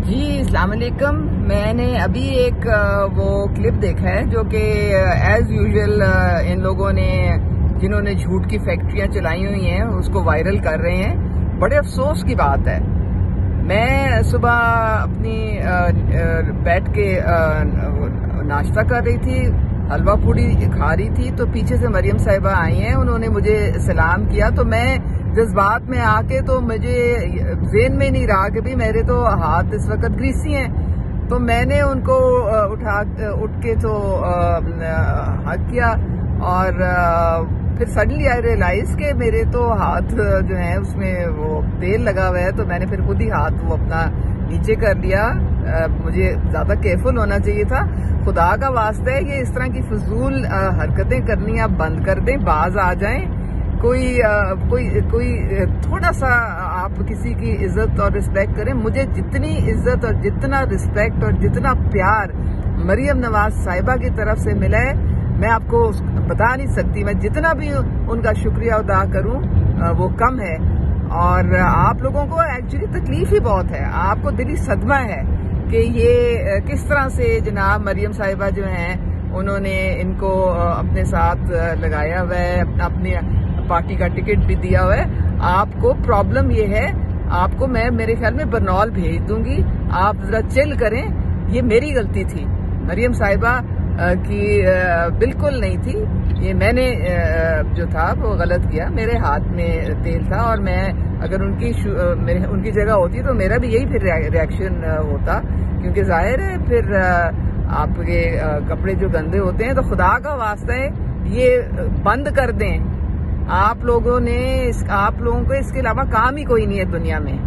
जी अस्सलाम वालेकुम। मैंने अभी एक वो क्लिप देखा है जो कि एज यूजुअल इन लोगों ने जिन्होंने झूठ की फैक्ट्रियां चलाई हुई हैं उसको वायरल कर रहे हैं। बड़े अफसोस की बात है। मैं सुबह अपनी बैठ के नाश्ता कर रही थी, हलवा पूड़ी खा रही थी, तो पीछे से मरियम साहिबा आई हैं। उन्होंने मुझे सलाम किया तो मैं जज्बात में आके तो मुझे ज़हन में नहीं रहा कि भी मेरे तो हाथ इस वक्त ग्रीसी हैं। तो मैंने उनको उठ के तो हक किया और फिर सडनली आई रियलाइज के मेरे तो हाथ जो है उसमें वो तेल लगा हुआ है, तो मैंने फिर खुद ही हाथ वो अपना नीचे कर लिया। मुझे ज्यादा केयरफुल होना चाहिए था। खुदा का वास्ता है ये इस तरह की फजूल हरकतें करनी आप बंद कर दें, बाज आ जाएं। कोई थोड़ा सा आप किसी की इज्जत और रिस्पेक्ट करें। मुझे जितनी इज्जत और जितना रिस्पेक्ट और जितना प्यार मरियम नवाज साहिबा की तरफ से मिला है मैं आपको बता नहीं सकती। मैं जितना भी उनका शुक्रिया अदा करूं वो कम है। और आप लोगों को एक्चुअली तकलीफ ही बहुत है, आपको दिली सदमा है कि ये किस तरह से जनाब मरियम साहिबा जो हैं उन्होंने इनको अपने साथ लगाया हुआ है, अपनी पार्टी का टिकट भी दिया हुआ है। आपको प्रॉब्लम ये है, आपको मैं मेरे ख्याल में बरनौल भेज दूंगी। आप जरा चिल करें। ये मेरी गलती थी, मरियम साहिबा की बिल्कुल नहीं थी। ये मैंने जो था वो गलत किया। मेरे हाथ में तेल था और मैं अगर उनकी जगह होती तो मेरा भी यही फिर रिएक्शन होता, क्योंकि जाहिर है फिर आपके कपड़े जो गंदे होते हैं। तो खुदा का वास्ता है ये बंद कर दें। आप लोगों को इसके अलावा काम ही कोई नहीं है दुनिया में।